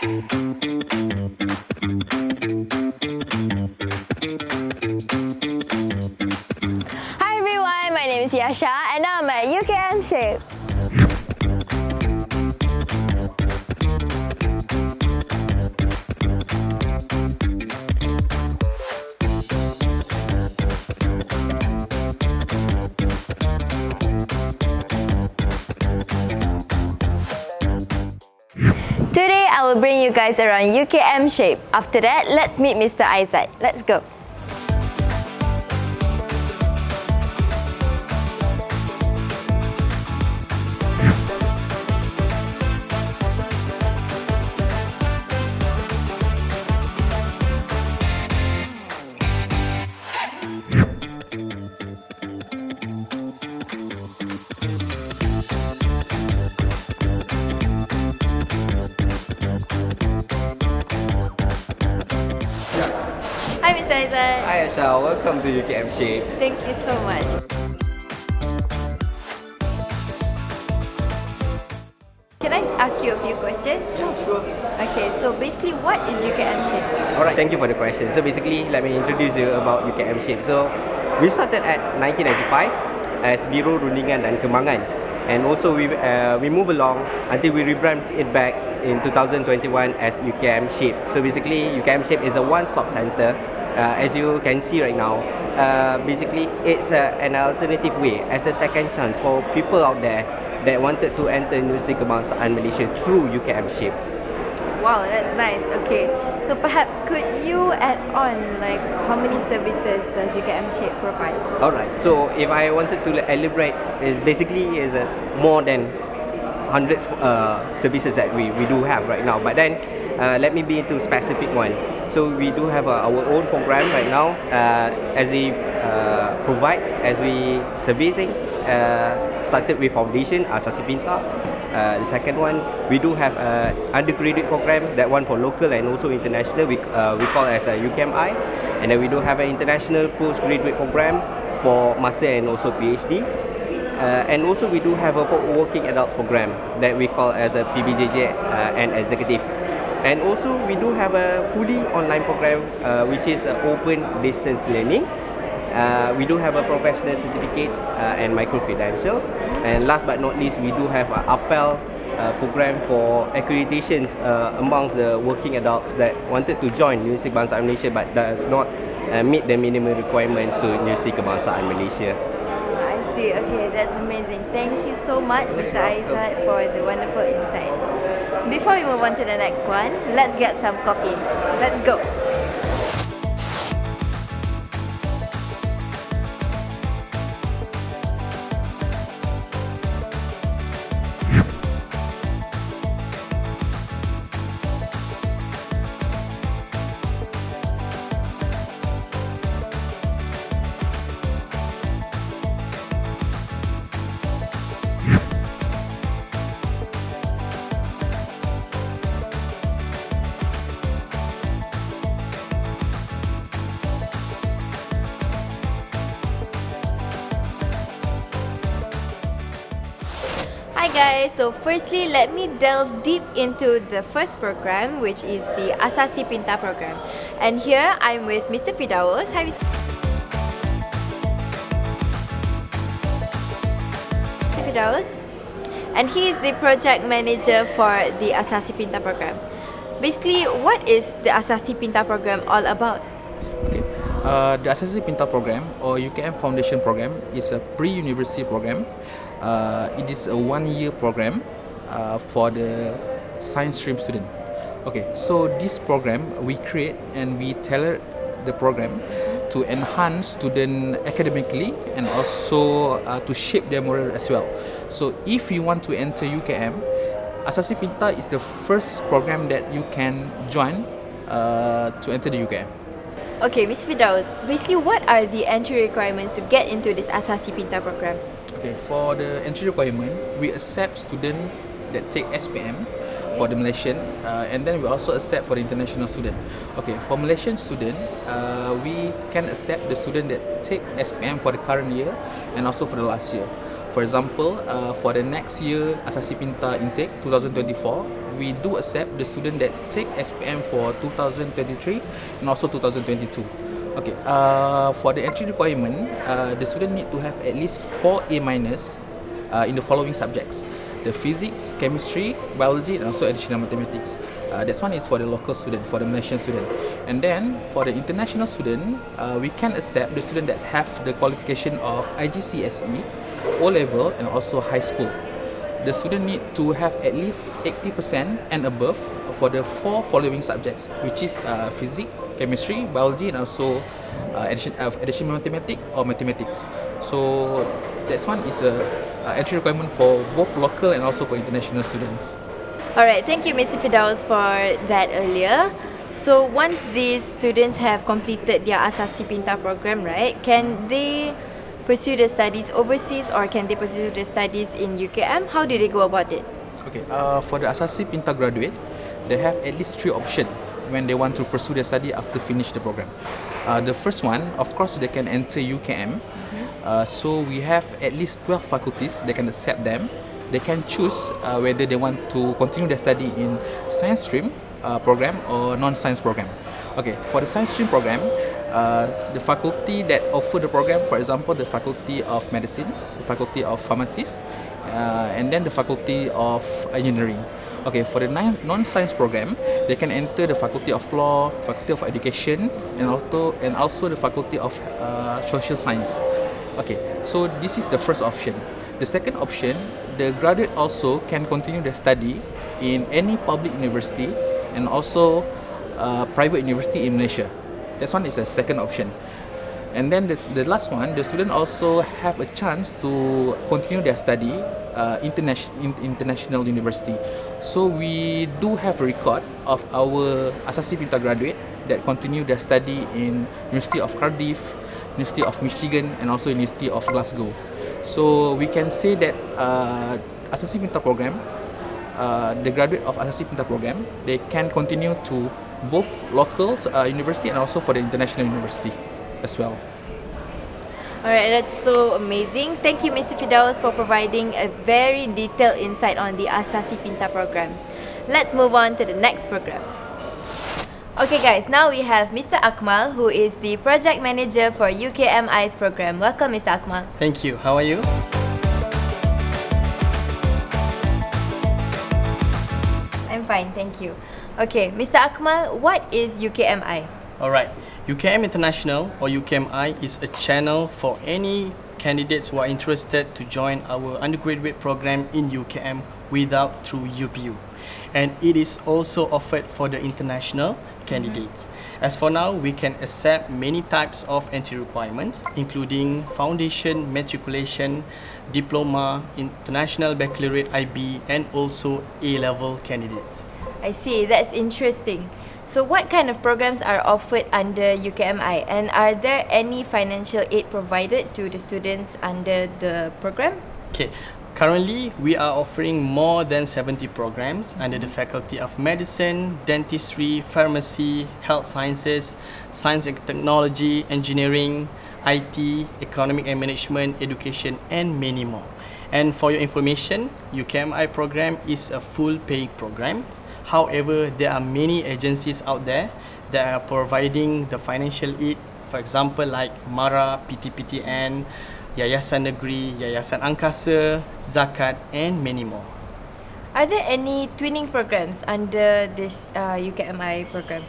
Hi everyone, my name is Yasha and I'm at UKMShape. Today I will bring you guys around UKMShape. After that, let's meet Mr. Aizat. Let's go. Hi Mr. Aizat. Hi Asha, welcome to UKMShape. Thank you so much. Can I ask you a few questions? Yeah, sure. Okay, so basically what is UKMShape? Alright, thank you for the question. So basically, let me introduce you about UKMShape. So, we started at 1995 as Biro Rundingan dan Kembangan. And also we move along until we rebrand it back in 2021 as UKMShape. So basically, UKMShape is a one-stop center. As you can see right now, basically it's an alternative way as a second chance for people out there that wanted to enter Universiti Kebangsaan Malaysia through UKMShape. Wow, that's nice. Okay, so perhaps could you add on like how many services does UKMShape provide? Alright, so if I wanted to elaborate, is basically more than hundreds services that we do have right now. But then let me be into specific one. So we do have our own program right now as we provide, as we servicing. Started with foundation, Asasi Pintar. The second one, we do have undergraduate program, that one for local and also international, we call as a UKMi. And then we do have an international postgraduate program for master and also PhD. And also we do have a working adults program that we call as a PBJJ and executive. And also we do have a fully online program which is open distance learning. We do have a professional certificate and micro-credential. And last but not least, we do have an APEL program for accreditations amongst the working adults that wanted to join Universiti Kebangsaan Malaysia but does not meet the minimum requirement to Universiti Kebangsaan Malaysia. I see. Okay, that's amazing. Thank you so much, Mr. Aizat, for the wonderful insights. Before we move on to the next one, let's get some coffee. Let's go. Hi guys, so firstly let me delve deep into the first program, which is the Asasi Pintar program. And here I'm with Mr. Firdaus. Hi Mr. Firdaus. And he is the project manager for the Asasi Pintar program. Basically, what is the Asasi Pintar program all about? Okay. The Asasi Pintar program or UKM Foundation program is a pre-university program. It is a one-year program for the science stream student. Okay, so this program we create and we tailor the program to enhance student academically and also to shape their moral as well. So if you want to enter UKM, Asasi Pintar is the first program that you can join to enter the UKM. Okay, Mr. Firdaus, basically what are the entry requirements to get into this Asasi Pintar program? Okay, for the entry requirement, we accept students that take SPM for the Malaysian, and then we also accept for the international student. Okay, for Malaysian student, we can accept the student that take SPM for the current year and also for the last year. For example, for the next year Asasi Pintar intake 2024, we do accept the student that take SPM for 2023 and also 2022. Okay, for the entry requirement, the student need to have at least 4 A minus in the following subjects: the physics, chemistry, biology, and also additional mathematics. This one is for the local student, for the Malaysian student. And then for the international student, we can accept the student that have the qualification of IGCSE, O level, and also high school. The student need to have at least 80% and above for the 4 following subjects, which is physics, chemistry, biology, and also additional mathematics or mathematics. So that one is a entry requirement for both local and also for international students. Alright, thank you Mr. Firdaus for that earlier. So once these students have completed their Asasi Pintar program, right, can they pursue the studies overseas or can they pursue the studies in UKM? How do they go about it? Okay, for the Asasi Pintar graduate, they have at least 3 options when they want to pursue their study after finish the program. The first one, of course, they can enter UKM. So we have at least 12 faculties, they can accept them. They can choose whether they want to continue their study in science stream program or non-science program. Okay, for the science stream program, the faculty that offer the program, for example, the Faculty of Medicine, the Faculty of Pharmacies, and then the Faculty of Engineering. Okay, for the non-science program, they can enter the Faculty of Law, Faculty of Education, and also the Faculty of Social Science. Okay, so this is the first option. The second option, the graduate also can continue their study in any public university and also private university in Malaysia. That one is a second option. And then the last one, the student also have a chance to continue their study international university. So we do have a record of our Asasi Pintar graduate that continue their study in University of Cardiff, University of Michigan, and also University of Glasgow. So we can say that Asasi Pintar program, the graduate of Asasi Pintar program, they can continue to both local university and also for the international university as well. Alright, that's so amazing. Thank you Mr. Firdaus for providing a very detailed insight on the Asasi Pintar program. Let's move on to the next program. Okay guys, now we have Mr. Akmal, who is the project manager for UKMi's program. Welcome Mr. Akmal. Thank you. How are you? I'm fine, thank you. Okay, Mr. Akmal, what is UKMi? Alright. UKM International or UKMi is a channel for any candidates who are interested to join our undergraduate program in UKM without through UPU. And it is also offered for the international candidates. As for now, we can accept many types of entry requirements, including foundation, matriculation, diploma, international baccalaureate IB, and also A-level candidates. I see, that's interesting. So what kind of programs are offered under UKMi, and are there any financial aid provided to the students under the program? Okay, currently we are offering more than 70 programs under the Faculty of Medicine, Dentistry, Pharmacy, Health Sciences, Science and Technology, Engineering, IT, Economic and Management, Education, and many more. And for your information, UKMi program is a full paying program. However, there are many agencies out there that are providing the financial aid, for example like MARA, PTPTN, Yayasan Negeri, Yayasan Angkasa, Zakat, and many more. Are there any twinning programs under this UKMi program?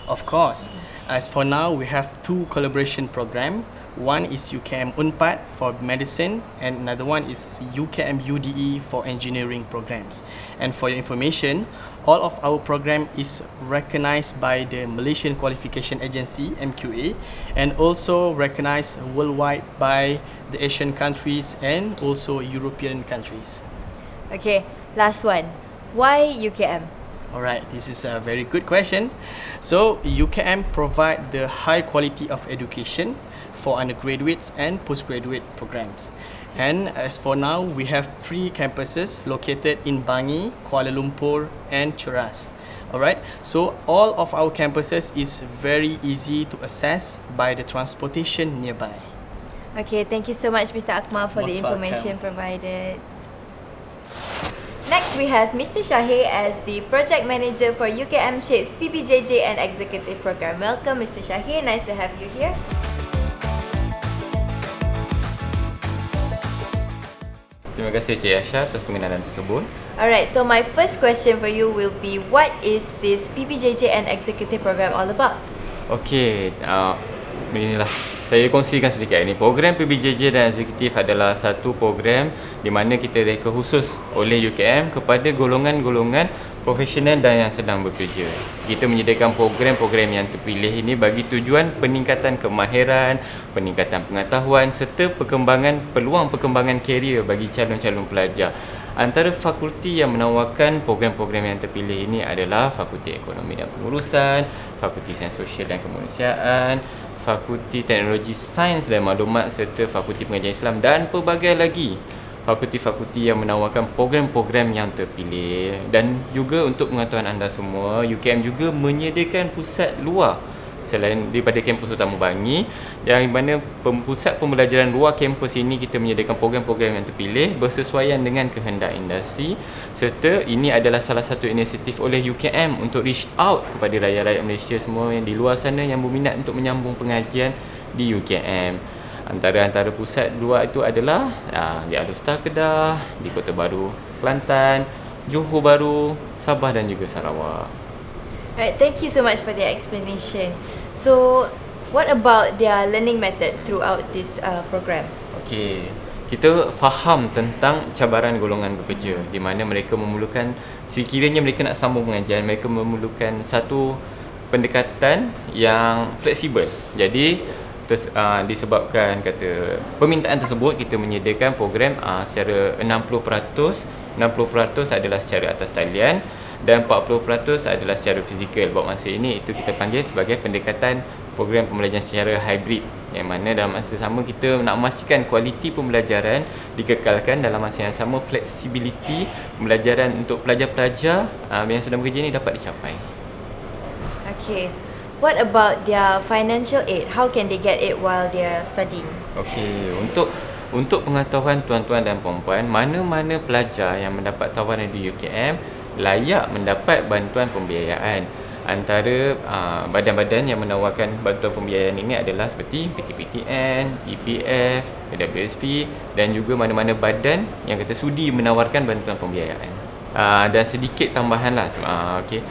Of course. As for now, we have 2 collaboration programs. One is UKM Unpad for medicine and another one is UKM UDE for engineering programs. And for your information, all of our program is recognized by the Malaysian Qualification Agency MQA and also recognized worldwide by the Asian countries and also European countries. Okay, last one. Why UKM? Alright, this is a very good question. So UKM provide the high quality of education for undergraduates and postgraduate programs. And as for now, we have 3 campuses located in Bangi, Kuala Lumpur, and Cheras. Alright, so all of our campuses is very easy to access by the transportation nearby. Okay, thank you so much, Mr. Akmal, for the Most information welcome. provided. Next, we have Mr. Syahir as the Project Manager for UKMSHAPES PBJJ and Executive Program. Welcome, Mr. Syahir. Nice to have you here. Terima kasih Cik Aisyah atas pengenalan tersebut. Alright, so my first question for you will be, what is this PBJJ and Executive Program all about? Okey, beginilah. Saya kongsikan sedikit ini. Program PBJJ dan Eksekutif adalah satu program di mana kita reka khusus oleh UKM kepada golongan-golongan profesional dan yang sedang bekerja. Kita menyediakan program-program yang terpilih ini bagi tujuan peningkatan kemahiran, peningkatan pengetahuan serta peluang perkembangan karier bagi calon-calon pelajar. Antara fakulti yang menawarkan program-program yang terpilih ini adalah Fakulti Ekonomi dan Pengurusan, Fakulti Sains Sosial dan Kemanusiaan, Fakulti Teknologi Sains dan Maklumat serta Fakulti Pengajian Islam dan pelbagai lagi fakulti-fakulti yang menawarkan program-program yang terpilih. Dan juga untuk pengetahuan anda semua, UKM juga menyediakan pusat luar selain daripada kampus utama Bangi, yang mana pusat pembelajaran luar kampus ini kita menyediakan program-program yang terpilih bersesuaian dengan kehendak industri, serta ini adalah salah satu inisiatif oleh UKM untuk reach out kepada rakyat-rakyat Malaysia semua yang di luar sana yang berminat untuk menyambung pengajian di UKM. Antara pusat luar itu adalah di Alustar Kedah, di Kota Baru Kelantan, Johor Bahru, Sabah dan juga Sarawak. Alright, thank you so much for the explanation. So, what about their learning method throughout this program? Okey, kita faham tentang cabaran golongan bekerja di mana mereka memerlukan, sekiranya mereka nak sambung pengajian, mereka memerlukan satu pendekatan yang fleksibel. Jadi disebabkan kata permintaan tersebut, kita menyediakan program secara 60% adalah secara atas talian dan 40% adalah secara fizikal. Buat masa ini itu kita panggil sebagai pendekatan program pembelajaran secara hybrid, yang mana dalam masa sama kita nak memastikan kualiti pembelajaran dikekalkan, dalam masa yang sama fleksibiliti pembelajaran untuk pelajar-pelajar yang sedang bekerja ini dapat dicapai. Okay. What about their financial aid? How can they get it while they are studying? Okey, untuk pengetahuan tuan-tuan dan puan-puan, mana-mana pelajar yang mendapat tawaran di UKM layak mendapat bantuan pembiayaan. Antara badan-badan yang menawarkan bantuan pembiayaan ini adalah seperti PTPTN, EPF, WSP dan juga mana-mana badan yang kata sudi menawarkan bantuan pembiayaan. Dan sedikit tambahanlah, okey.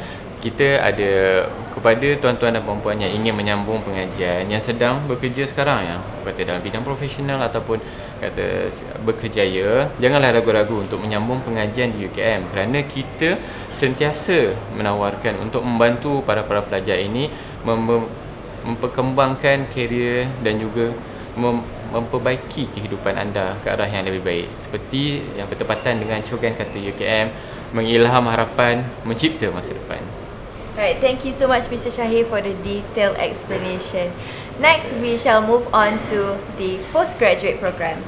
Kita ada kepada tuan-tuan dan puan-puan yang ingin menyambung pengajian, yang sedang bekerja sekarang, ya, kata dalam bidang profesional ataupun kata berkerjaya, janganlah ragu-ragu untuk menyambung pengajian di UKM, kerana kita sentiasa menawarkan untuk membantu para pelajar ini memperkembangkan karier dan juga memperbaiki kehidupan anda ke arah yang lebih baik, seperti yang bertepatan dengan slogan kata UKM, mengilham harapan, mencipta masa depan. Alright, thank you so much Mr. Syahir for the detailed explanation. Next, we shall move on to the postgraduate program.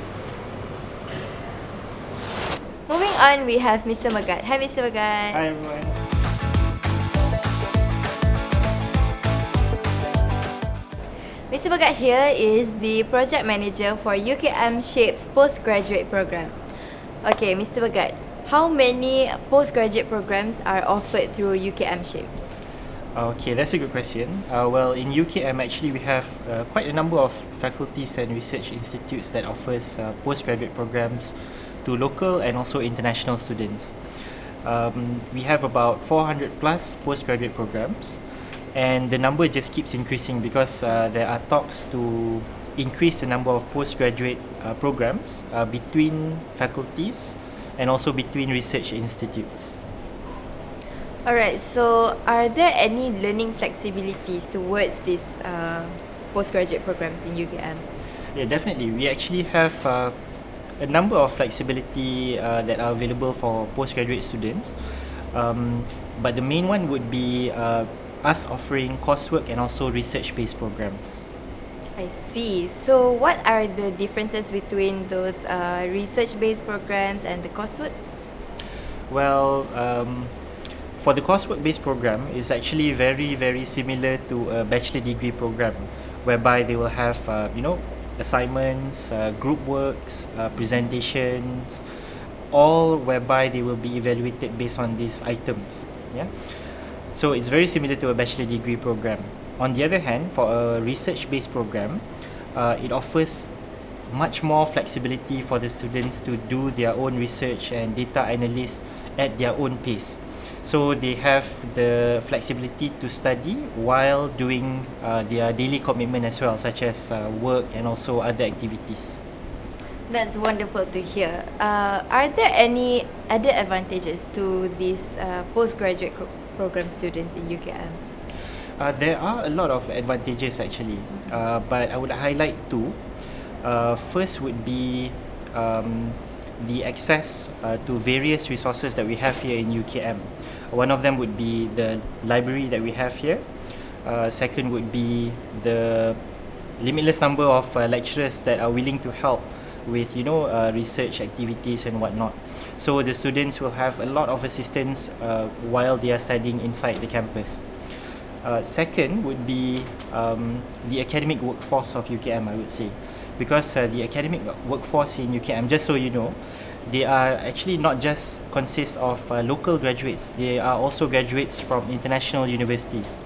Moving on, we have Mr. Megat. Hi Mr. Megat. Hi everyone. Mr. Megat here is the project manager for UKMSHAPES postgraduate program. Okay, Mr. Megat, how many postgraduate programs are offered through UKMSHAPE? Okay, that's a good question. Well, in UKM actually we have quite a number of faculties and research institutes that offers postgraduate programs to local and also international students. We have about 400 plus postgraduate programs, and the number just keeps increasing because there are talks to increase the number of postgraduate programs between faculties and also between research institutes. Alright, so are there any learning flexibilities towards these postgraduate programs in UKM? Yeah, definitely. We actually have a number of flexibility that are available for postgraduate students, but the main one would be us offering coursework and also research-based programs. I see. So what are the differences between those research-based programs and the courseworks? Well, for the coursework-based program, it's actually very, very similar to a bachelor degree program, whereby they will have, assignments, group works, presentations, all whereby they will be evaluated based on these items. Yeah. So it's very similar to a bachelor degree program. On the other hand, for a research-based program, it offers much more flexibility for the students to do their own research and data analysis at their own pace. So they have the flexibility to study while doing their daily commitment as well, such as work and also other activities. That's wonderful to hear. Are there any other advantages to these postgraduate program students in UKM? There are a lot of advantages actually, but I would highlight two. First would be the access to various resources that we have here in UKM. One of them would be the library that we have here. Second would be the limitless number of lecturers that are willing to help with research activities and whatnot. So the students will have a lot of assistance while they are studying inside the campus. Second would be the academic workforce of UKM, I would say, because the academic workforce in UKM, just so you know, they are actually not just consist of local graduates, they are also graduates from international universities.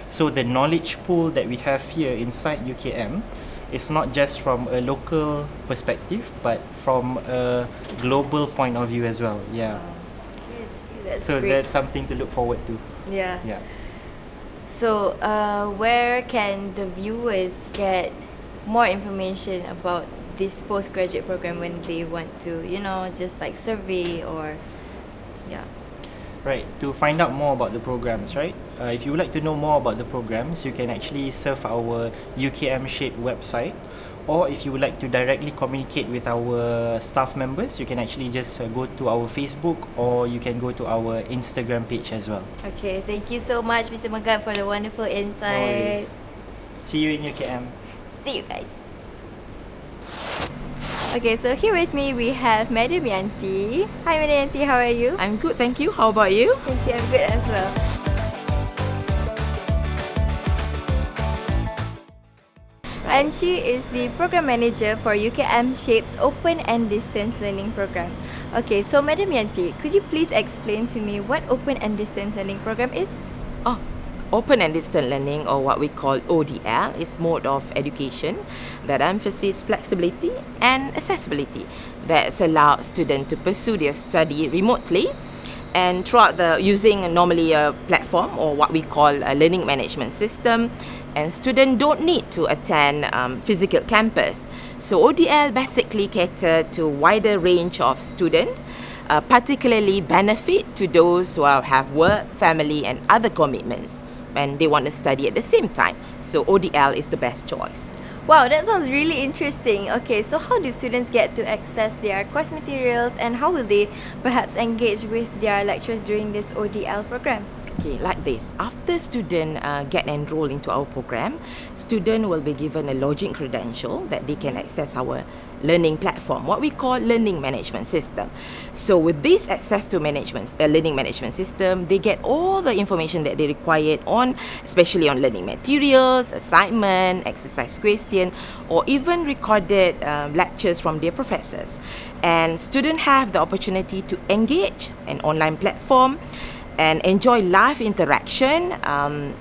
So the knowledge pool that we have here inside UKM is not just from a local perspective, but from a global point of view as well. Yeah. That's So great. that's something to look forward to. Yeah. Yeah. So, where can the viewers get more information about this postgraduate program when they want to, just like survey or, yeah. Right. To find out more about the programs, right? If you would like to know more about the programs, you can actually surf our UKMSHAPE website, or if you would like to directly communicate with our staff members, you can actually just go to our Facebook, or you can go to our Instagram page as well. Okay, thank you so much, Mr. Megat, for the wonderful No insight. worries. See you in UKM. See you guys. Okay, so here with me we have Madam Yanti. Hi, Madam Yanti, how are you? I'm good, thank you. How about you? Thank you, I'm good as well. And she is the program manager for UKMSHAPE's Open and Distance Learning Program. Okay, so Madam Yanti, could you please explain to me what Open and Distance Learning Program is? Oh, Open and Distant Learning, or what we call ODL, is mode of education that emphasizes flexibility and accessibility that allows students to pursue their study remotely and throughout using normally a platform or what we call a learning management system, and students don't need to attend physical campus. So ODL basically cater to wider range of students, particularly benefit to those who have work, family and other commitments and they want to study at the same time. So ODL is the best choice. Wow, that sounds really interesting. Okay, so how do students get to access their course materials and how will they perhaps engage with their lecturers during this ODL program? Okay, like this. After student get enrolled into our program, student will be given a login credential that they can access our learning platform, what we call learning management system. So with this access to learning management system, they get all the information that they required on, especially on learning materials, assignment, exercise question, or even recorded lectures from their professors. And students have the opportunity to engage an online platform and enjoy live interaction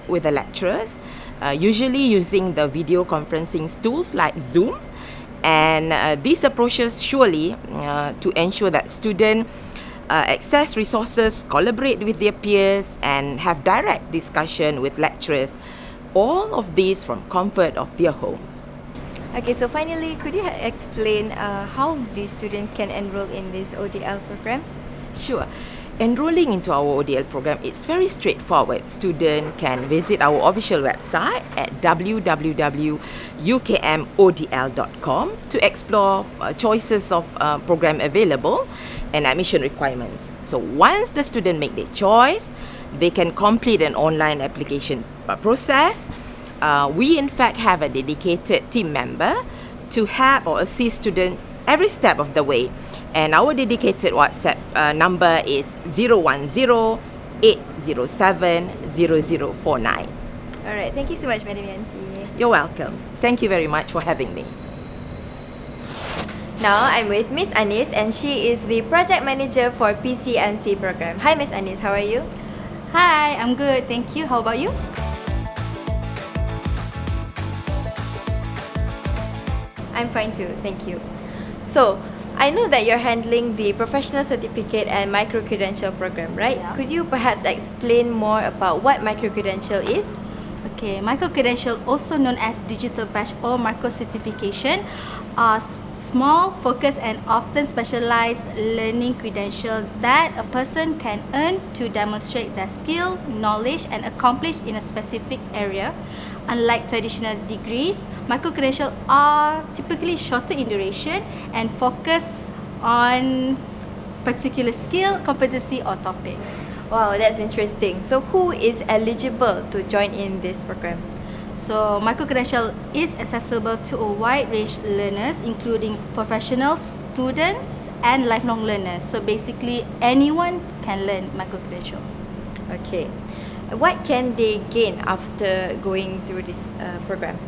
with the lecturers, usually using the video conferencing tools like Zoom. And these approaches surely to ensure that students access resources, collaborate with their peers, and have direct discussion with lecturers. All of these from comfort of their home. Okay, so finally, could you explain how these students can enroll in this ODL program? Sure. Enrolling into our ODL program, it's very straightforward. Students can visit our official website at www.ukmodl.com to explore choices of program available and admission requirements. So once the student make their choice, they can complete an online application process. We in fact have a dedicated team member to help or assist students every step of the way. And our dedicated WhatsApp number is 010-807-0049. Alright, thank you so much, Madam Yanti. You're welcome. Thank you very much for having me. Now I'm with Miss Anis and she is the project manager for PCMC program. Hi Miss Anis, how are you? Hi, I'm good, thank you. How about you? I'm fine too, thank you. So, I know that you're handling the professional certificate and micro-credential program, right? Yeah. Could you perhaps explain more about what micro-credential is? Okay, micro-credential, also known as digital badge or micro-certification, are small, focused and often specialized learning credential that a person can earn to demonstrate their skill, knowledge and accomplish in a specific area. Unlike traditional degrees, micro-credential are typically shorter in duration and focus on particular skill, competency or topic. Wow, that's interesting. So who is eligible to join in this program? So, micro-credential is accessible to a wide range of learners, including professionals, students, and lifelong learners. So, basically, anyone can learn micro-credential. Okay. What can they gain after going through this program?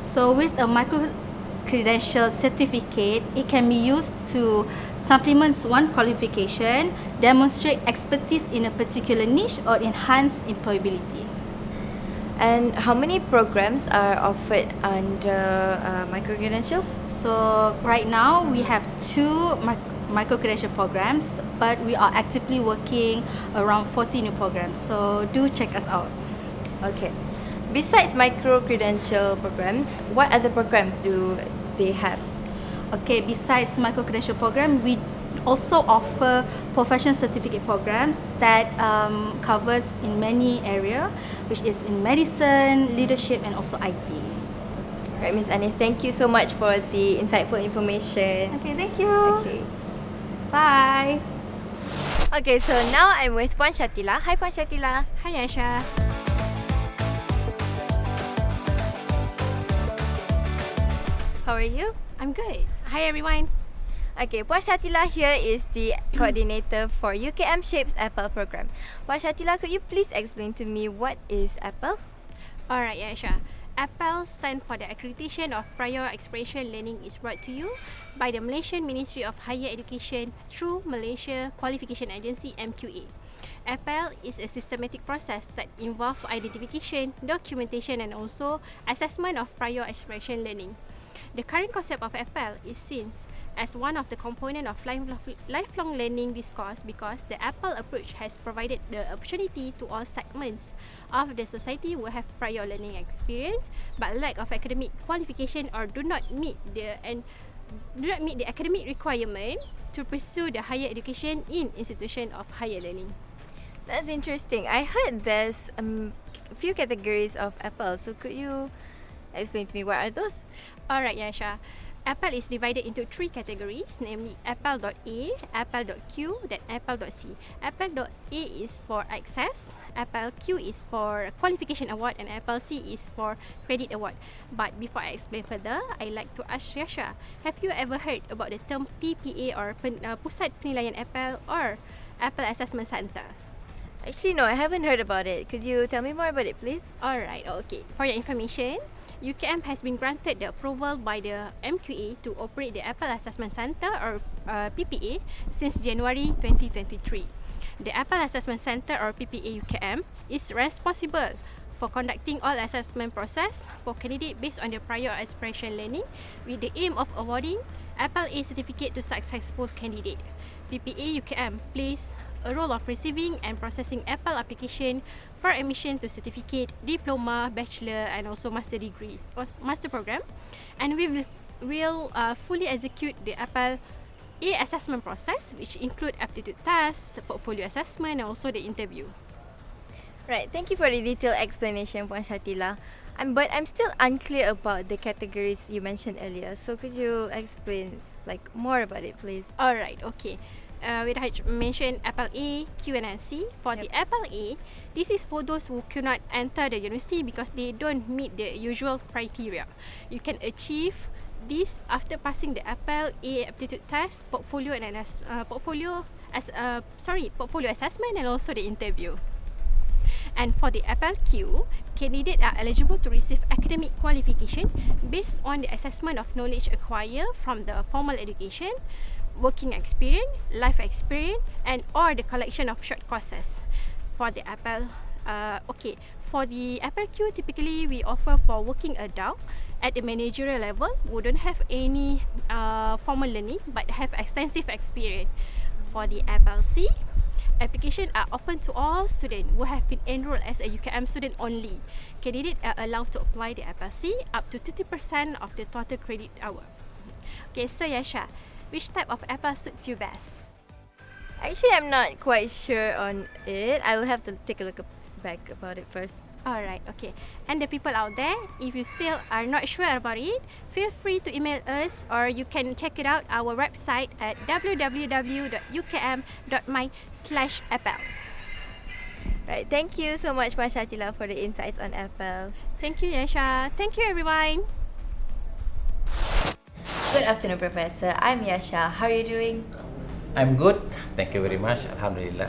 So, with a micro-credential certificate, it can be used to supplement one qualification, demonstrate expertise in a particular niche, or enhance employability. And how many programs are offered under micro-credential? So right now we have two micro-credential programs, but we are actively working around 40 new programs. So do check us out. Okay. Besides micro-credential programs, what other programs do they have? Okay, besides micro-credential program, we also offer professional certificate programs that covers in many areas, which is in medicine, leadership and also IT. Right, Miss Anis, thank you so much for the insightful information. Okay, thank you. Okay. Bye. Okay, so now I'm with Puan Shatila. Hi Puan Shatila. Hi Aisha. How are you? I'm good. Hi everyone. Okay, Puan Shatila here is the coordinator for UKMSHAPES APEL program. Puan Shatila, could you please explain to me what is APEL? Alright Aisha. APEL stands for the Accreditation of Prior Expression Learning is brought to you by the Malaysian Ministry of Higher Education through Malaysia Qualification Agency MQA. APEL is a systematic process that involves identification, documentation and also assessment of prior expression learning. The current concept of APEL is seen as one of the components of lifelong learning discourse because the APEL approach has provided the opportunity to all segments of the society who have prior learning experience but lack of academic qualification or do not meet the academic requirement to pursue the higher education in institution of higher learning. That's interesting. I heard there's a few categories of APEL, so could you explain to me what are those? Alright, Yasha. APEL is divided into three categories, namely APEL.A, APEL.Q, then APEL.C. APEL.A is for access, APEL.Q is for qualification award, and APEL.C is for credit award. But before I explain further, I like to ask Yasha, have you ever heard about the term PPA or Pusat Penilaian APEL or APEL Assessment Center? Actually, no, I haven't heard about it. Could you tell me more about it, please? Alright, okay. For your information, UKM has been granted the approval by the MQA to operate the APEL Assessment Center or PPA since January 2023. The APEL Assessment Center or PPA UKM is responsible for conducting all assessment process for candidate based on the prior expression learning with the aim of awarding APEL A certificate to successful candidate. PPA UKM plays a role of receiving and processing APEL application for admission to certificate, diploma, bachelor and also master degree or master program, and we will fully execute the APEL A assessment process, which include aptitude tests, portfolio assessment and also the interview. Right, thank you for the detailed explanation, Puan Shatila. But I'm still unclear about the categories you mentioned earlier. So could you explain more about it, please? Alright, okay. We have mentioned APEL A, Q and C. For the APEL A, this is for those who cannot enter the university because they don't meet the usual criteria. You can achieve this after passing the APEL A aptitude test, portfolio assessment and also the interview. And for the APEL Q, candidates are eligible to receive academic academic qualification based on the assessment of knowledge acquired from the formal education, working experience, life experience, and or the collection of short courses. For the APEL, for the APEL-Q, typically we offer for working adult at the managerial level who don't have any formal learning but have extensive experience. For the APEL-C, applications are open to all students who have been enrolled as a UKM student only. Candidates are allowed to apply the APEL-C up to 30% of the total credit hour. Okay, so Yasha, which type of APEL suits you best? Actually, I'm not quite sure on it. I will have to take a look back about it first. Alright, okay. And the people out there, if you still are not sure about it, feel free to email us or you can check it out our website at www.ukm.my/APEL. Right, thank you so much, Mas Shatila, for the insights on APEL. Thank you, Yasha. Thank you, everyone. Good afternoon, Professor. I'm Yasha. How are you doing? I'm good. Thank you very much. Alhamdulillah.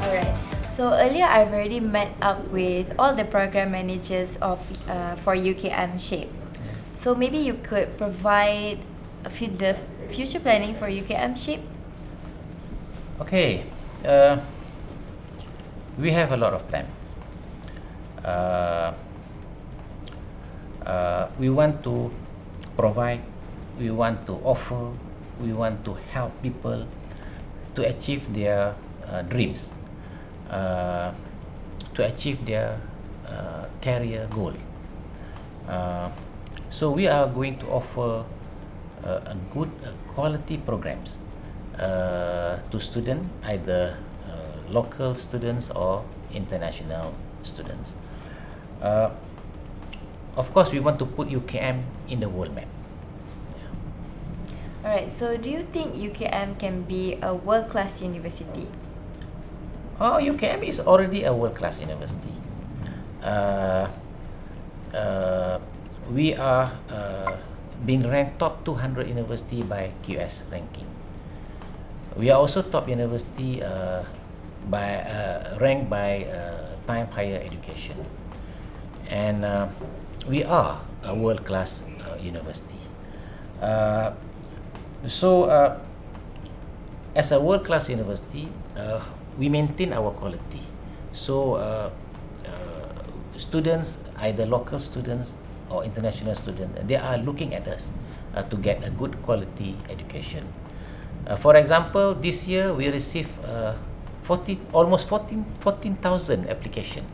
Alright. So earlier I've already met up with all the program managers of for UKMSHAPE. So maybe you could provide the future planning for UKMSHAPE. Okay. We have a lot of plan. We want to provide, we want to offer, we want to help people to achieve their dreams, to achieve their career goal. So we are going to offer a good quality programs to students, either local students or international students. Of course, we want to put UKM in the world map. Alright, so do you think UKM can be a world-class university? Oh, UKM is already a world-class university. We are being ranked top 200 university by QS ranking. We are also top university ranked by Time Higher Education, and we are a world-class university. So, as a world-class university, we maintain our quality. So, students, either local students or international students, they are looking at us to get a good quality education. For example, this year we received almost 14,000 applications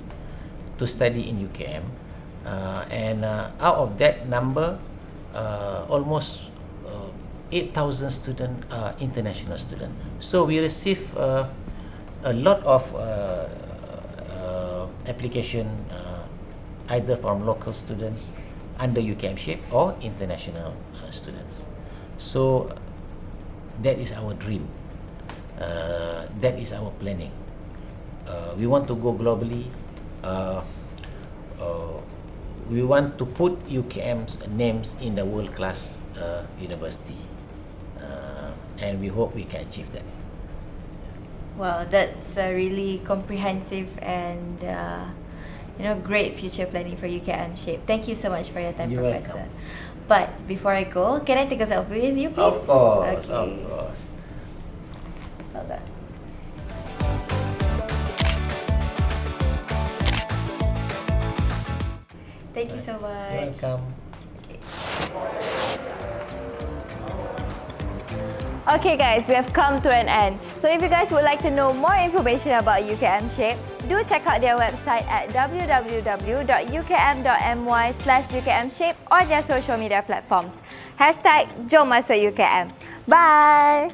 to study in UKM, and out of that number, almost 8,000 students are international students. So we receive a lot of application either from local students under UKMShape or international students. So that is our dream. That is our planning. We want to go globally. We want to put UKM's names in the world-class university, and we hope we can achieve that. Wow, that's a really comprehensive and great future planning for UKMShape. Thank you so much for your time, You're Professor. welcome. But before I go, can I take a selfie with you, please? Of course, Okay. of course. Hold on. Thank you so much. You're welcome. Okay guys, we have come to an end. So if you guys would like to know more information about UKMShape, do check out their website at www.ukm.my/UKMShape or their social media platforms. #Jom Masuk UKM. Bye!